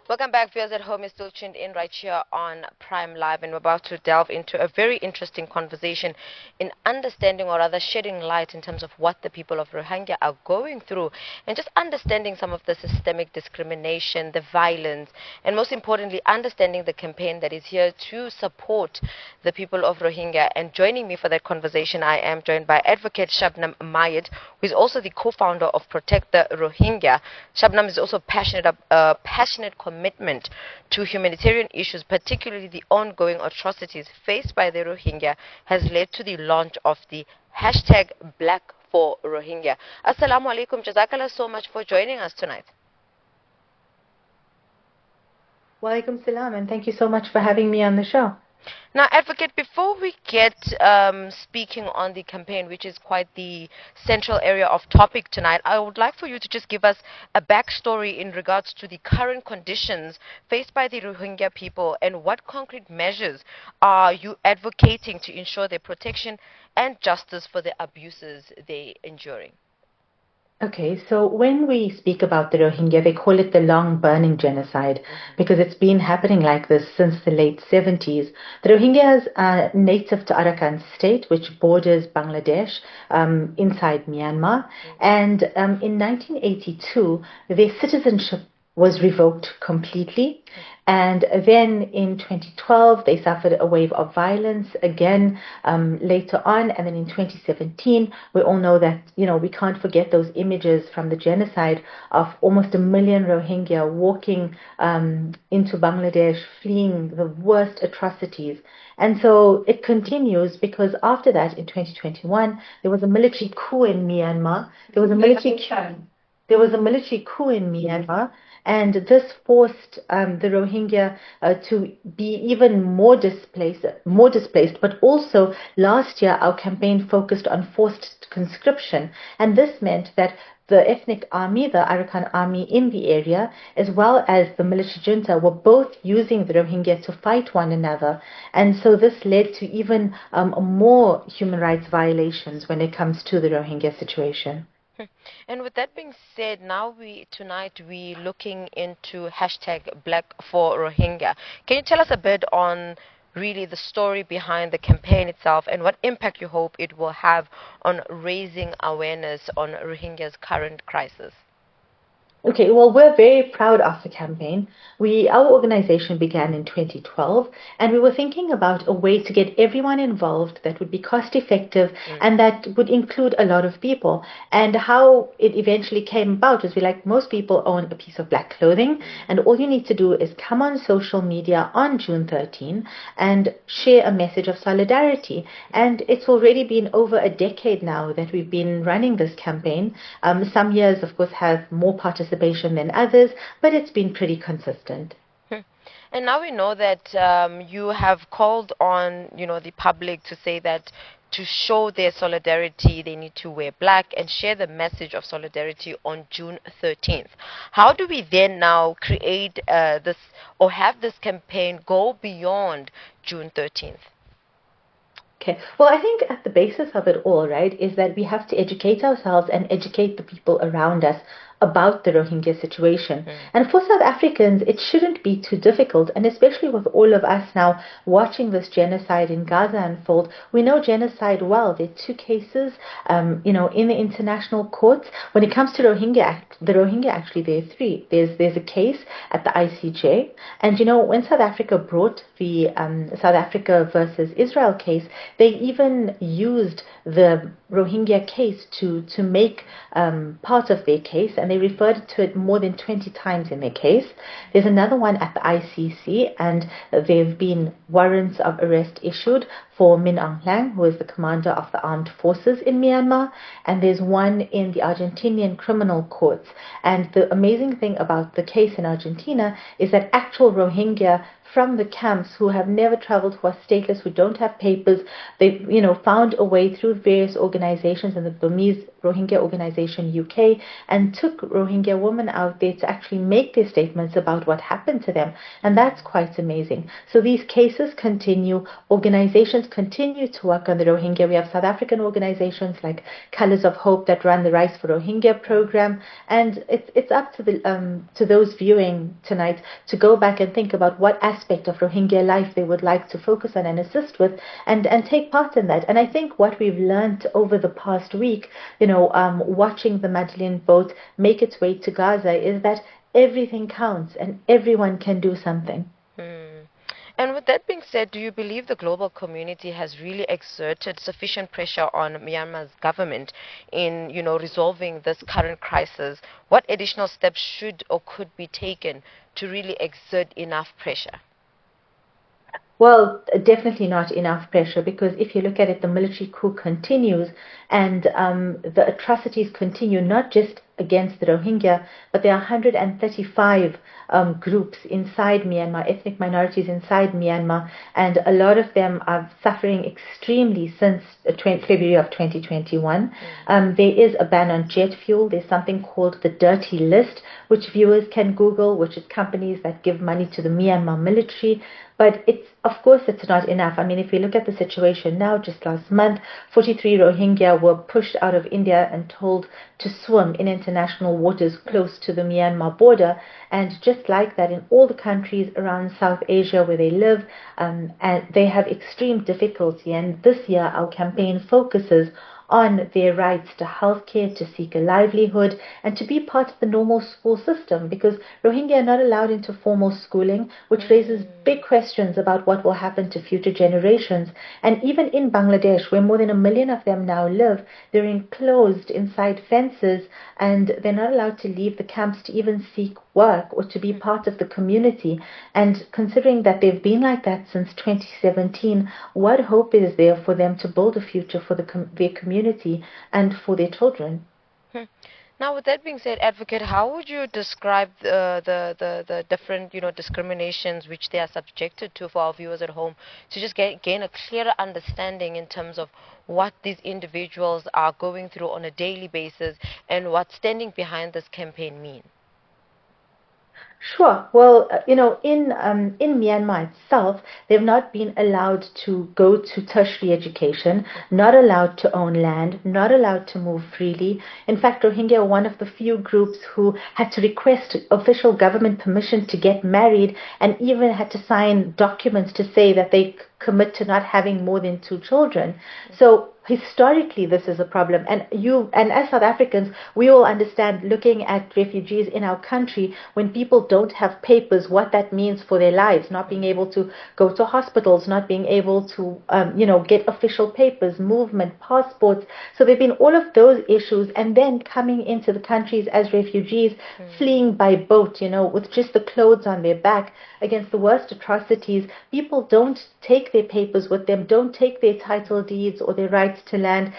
Welcome back, viewers at home. You're still tuned in right here on Prime Live, and we're about to delve into a very interesting conversation in understanding, or rather shedding light in terms of what the people of Rohingya are going through, and just understanding some of the systemic discrimination, the violence, and most importantly, understanding the campaign that is here to support the people of Rohingya. And joining me for that conversation, I am joined by Advocate Shabnam Mayet, who is also the co-founder of Protect the Rohingya. Shabnam is also passionate commitment to humanitarian issues, particularly the ongoing atrocities faced by the Rohingya, has led to the launch of the hashtag Black for Rohingya. Assalamu alaikum. Jazakallah so much for joining us tonight. Walaikum salam, and thank you so much for having me on the show. Now, Advocate, before we get speaking on the campaign, which is quite the central area of topic tonight, I would like for you to just give us a backstory in regards to the current conditions faced by the Rohingya people, and what concrete measures are you advocating to ensure their protection and justice for the abuses they're enduring? Okay, so when we speak about the Rohingya, they call it the long burning genocide because it's been happening like this since the late 70s. The Rohingyas are native to Arakan state, which borders Bangladesh inside Myanmar. And in 1982, their citizenship was revoked completely. And then in 2012, they suffered a wave of violence again later on. And then in 2017, we all know that, we can't forget those images from the genocide of almost 1 million Rohingya walking into Bangladesh, fleeing the worst atrocities. And so it continues because after that, in 2021, there was a military coup in Myanmar. There was a military coup in Myanmar, and this forced the Rohingya to be even more displaced. But also, last year, our campaign focused on forced conscription, and this meant that the ethnic army, the Arakan army in the area, as well as the military junta, were both using the Rohingya to fight one another. And so this led to even more human rights violations when it comes to the Rohingya situation. And with that being said, now tonight we're looking into hashtag Black for Rohingya. Can you tell us a bit on really the story behind the campaign itself, and what impact you hope it will have on raising awareness on Rohingya's current crisis? Okay, well, we're very proud of the campaign. Our organization began in 2012, and we were thinking about a way to get everyone involved that would be cost effective and that would include a lot of people. And how it eventually came about was, we, like most people, own a piece of black clothing, and all you need to do is come on social media on June 13 and share a message of solidarity. And it's already been over a decade now that we've been running this campaign. Some years, of course, have more participation than others, but it's been pretty consistent. And now we know that you have called on, the public to say that to show their solidarity, they need to wear black and share the message of solidarity on June 13th. How do we then now create this, or have this campaign go beyond June 13th? Okay. Well, I think at the basis of it all, right, is that we have to educate ourselves and educate the people around us about the Rohingya situation. And for South Africans, it shouldn't be too difficult, and especially with all of us now watching this genocide in Gaza unfold, we know genocide well. There are two cases, in the international courts. When it comes to the Rohingya, actually, there are three. There's a case at the ICJ, and when South Africa brought the South Africa versus Israel case, they even used the Rohingya case to make part of their case, and they referred to it more than 20 times in their case. There's another one at the ICC, and there have been warrants of arrest issued for Min Aung Hlaing, who is the commander of the armed forces in Myanmar, and there's one in the Argentinian criminal courts. And the amazing thing about the case in Argentina is that actual Rohingya from the camps who have never traveled, who are stateless, who don't have papers. They've, found a way through various organizations and the Burmese Rohingya organization UK, and took Rohingya women out there to actually make their statements about what happened to them. And that's quite amazing. So these cases continue. Organizations continue to work on the Rohingya. We have South African organizations like Colors of Hope that run the Rice for Rohingya program. And it's up to to those viewing tonight to go back and think about what aspect of Rohingya life they would like to focus on and assist with, and take part in that. And I think what we've learned over the past week, watching the Madeleine boat make its way to Gaza, is that everything counts and everyone can do something. And with that being said, do you believe the global community has really exerted sufficient pressure on Myanmar's government in, resolving this current crisis? What additional steps should or could be taken to really exert enough pressure? Well, definitely not enough pressure, because if you look at it, the military coup continues, and the atrocities continue, not just against the Rohingya, but there are 135 groups inside Myanmar, ethnic minorities inside Myanmar, and a lot of them are suffering extremely since February of 2021. There is a ban on jet fuel. There's something called the dirty list, which viewers can Google, which is companies that give money to the Myanmar military. But of course, it's not enough. I mean, if we look at the situation now, just last month, 43 Rohingya were pushed out of India and told to swim in international waters close to the Myanmar border. And just like that, in all the countries around South Asia where they live, and they have extreme difficulty. And this year, our campaign focuses on their rights to healthcare, to seek a livelihood, and to be part of the normal school system, because Rohingya are not allowed into formal schooling, which raises big questions about what will happen to future generations. And even in Bangladesh, where more than 1 million of them now live, they're enclosed inside fences, and they're not allowed to leave the camps to even seek work or to be part of the community. And considering that they've been like that since 2017, what hope is there for them to build a future for their community and for their children? Now, with that being said, Advocate, how would you describe the different, discriminations which they are subjected to for our viewers at home, to just gain a clearer understanding in terms of what these individuals are going through on a daily basis and what standing behind this campaign means? Sure. Well, in Myanmar itself, they've not been allowed to go to tertiary education, not allowed to own land, not allowed to move freely. In fact, Rohingya are one of the few groups who had to request official government permission to get married, and even had to sign documents to say that they commit to not having more than 2 children. So historically, this is a problem. And as South Africans, we all understand, looking at refugees in our country, when people don't have papers, what that means for their lives, not being able to go to hospitals, not being able to, get official papers, movement, passports. So there've been all of those issues, and then coming into the countries as refugees, fleeing by boat, with just the clothes on their back, against the worst atrocities. People don't take their papers with them, don't take their title deeds or their rights to land.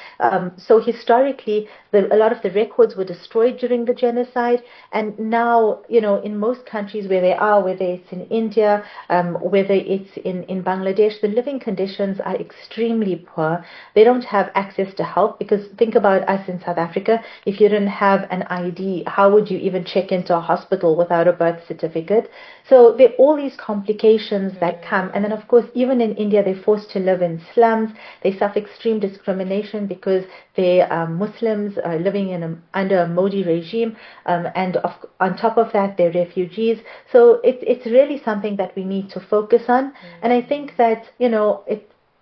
So historically, a lot of the records were destroyed during the genocide. And now, in most countries where they are, whether it's in India, whether it's in Bangladesh, the living conditions are extremely poor. They don't have access to help, because think about us in South Africa. If you didn't have an ID, how would you even check into a hospital without a birth certificate? So there are all these complications that come. And then, of course, even in India, they're forced to live in slums. They suffer extreme discrimination because they are Muslims living under a Modi regime. And on top of that, they're refugees. So it's really something that we need to focus on. And I think that,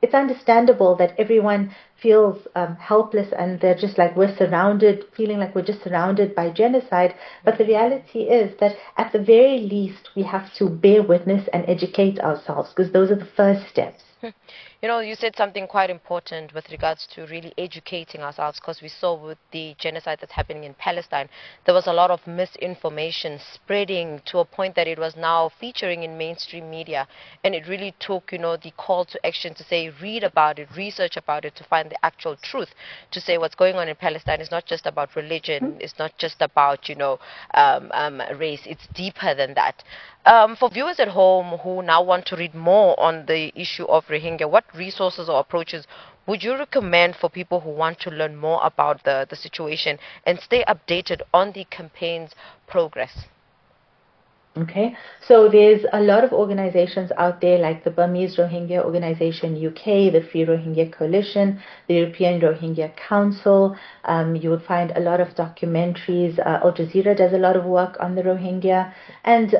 it's understandable that everyone feels helpless, and they're just like, feeling like we're just surrounded by genocide. But the reality is that at the very least, we have to bear witness and educate ourselves, because those are the first steps. You know, you said something quite important with regards to really educating ourselves, because we saw with the genocide that's happening in Palestine, there was a lot of misinformation spreading to a point that it was now featuring in mainstream media. And it really took, you know, the call to action to say, read about it, research about it, to find the actual truth, to say what's going on in Palestine is not just about religion, it's not just about, you know, race, it's deeper than that. For viewers at home who now want to read more on the issue of Rohingya, what resources or approaches would you recommend for people who want to learn more about the situation and stay updated on the campaign's progress? Okay, so there's a lot of organizations out there like the Burmese Rohingya Organization UK, the Free Rohingya Coalition, the European Rohingya Council. You will find a lot of documentaries. Al Jazeera does a lot of work on the Rohingya, and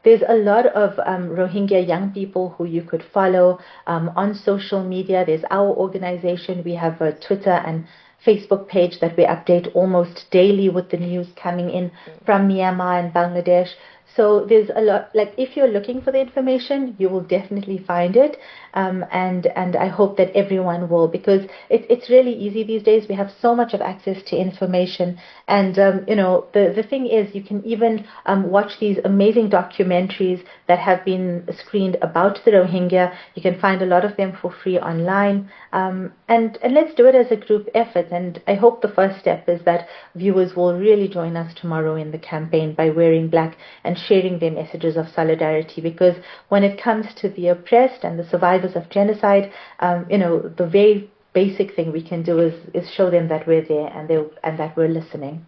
there's a lot of Rohingya young people who you could follow on social media. There's our organization. We have a Twitter and Facebook page that we update almost daily with the news coming in from Myanmar and Bangladesh. So there's a lot, like if you're looking for the information, you will definitely find it. And I hope that everyone will, because it's really easy these days. We have so much of access to information. And, you know, the thing is, you can even watch these amazing documentaries that have been screened about the Rohingya. You can find a lot of them for free online. And let's do it as a group effort. And I hope the first step is that viewers will really join us tomorrow in the campaign by wearing black and sharing their messages of solidarity. Because when it comes to the oppressed and the survivors of genocide, you know, the very basic thing we can do is show them that we're there and that we're listening.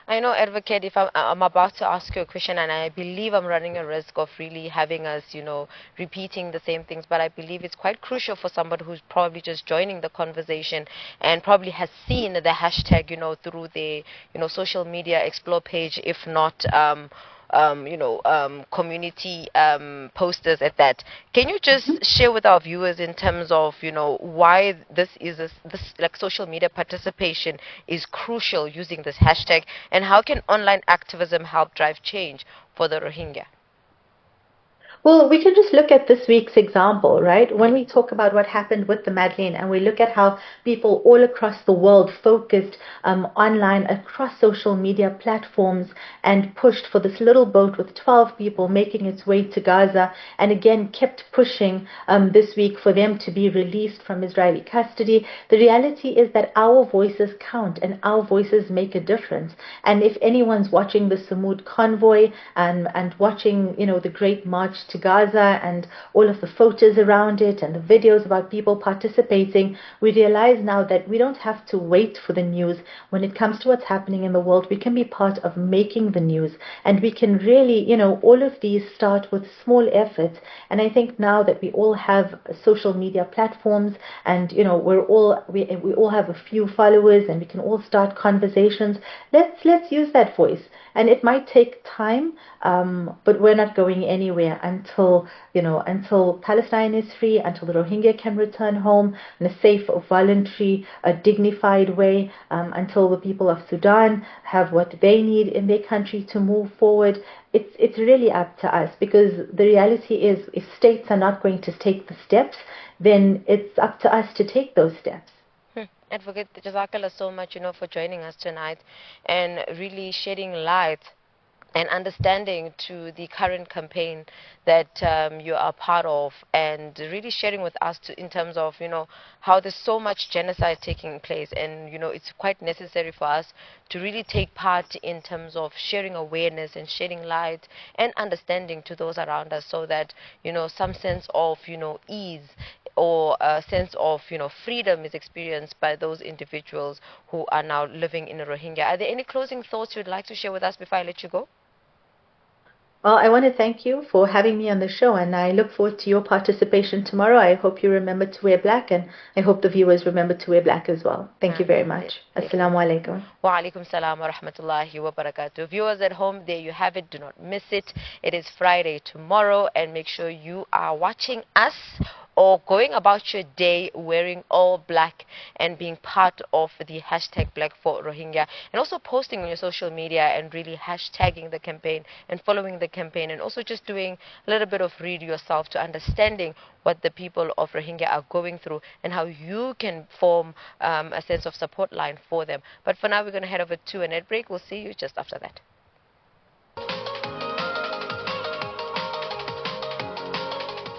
I know, Advocate, if I'm about to ask you a question, and I believe I'm running a risk of really having us, you know, repeating the same things, but I believe it's quite crucial for somebody who's probably just joining the conversation and probably has seen the hashtag, you know, through the, you know, social media explore page, if not, community posters at that. Can you just share with our viewers in terms of, you know, why this like social media participation is crucial using this hashtag, and how can online activism help drive change for the Rohingya? Well, we can just look at this week's example, right? When we talk about what happened with the Madeleine and we look at how people all across the world focused online across social media platforms and pushed for this little boat with 12 people making its way to Gaza, and again kept pushing this week for them to be released from Israeli custody. The reality is that our voices count and our voices make a difference. And if anyone's watching the Samud convoy and watching, you know, the Great March to Gaza and all of the photos around it and the videos about people participating, we realize now that we don't have to wait for the news. When it comes to what's happening in the world, we can be part of making the news, and we can really, you know, all of these start with small efforts. And I think now that we all have social media platforms, and you know, we all have a few followers, and we can all start conversations. Let's use that voice. And it might take time, but we're not going anywhere until Palestine is free, until the Rohingya can return home in a safe, voluntary, dignified way, until the people of Sudan have what they need in their country to move forward. It's really up to us, because the reality is, if states are not going to take the steps, then it's up to us to take those steps. Advocate, Jazakallah so much, you know, for joining us tonight and really shedding light and understanding to the current campaign that you are part of, and really sharing with us in terms of, you know, how there's so much genocide taking place, and you know, it's quite necessary for us to really take part in terms of sharing awareness and shedding light and understanding to those around us, so that, you know, some sense of, you know, ease or a sense of, you know, freedom is experienced by those individuals who are now living in a Rohingya. Are there any closing thoughts you'd like to share with us before I let you go? Well, I want to thank you for having me on the show, and I look forward to your participation tomorrow. I hope you remember to wear black, and I hope the viewers remember to wear black as well. Thank you very much. Assalamu alaikum. Wa alaikum salam wa rahmatullahi wa barakatuh. Viewers at home, there you have it. Do not miss it. It is Friday tomorrow, and make sure you are watching us or going about your day wearing all black and being part of the hashtag Black for Rohingya, and also posting on your social media and really hashtagging the campaign and following the campaign, and also just doing a little bit of read yourself to understanding what the people of Rohingya are going through and how you can form a sense of support line for them. But for now, we're going to head over to an ad break. We'll see you just after that.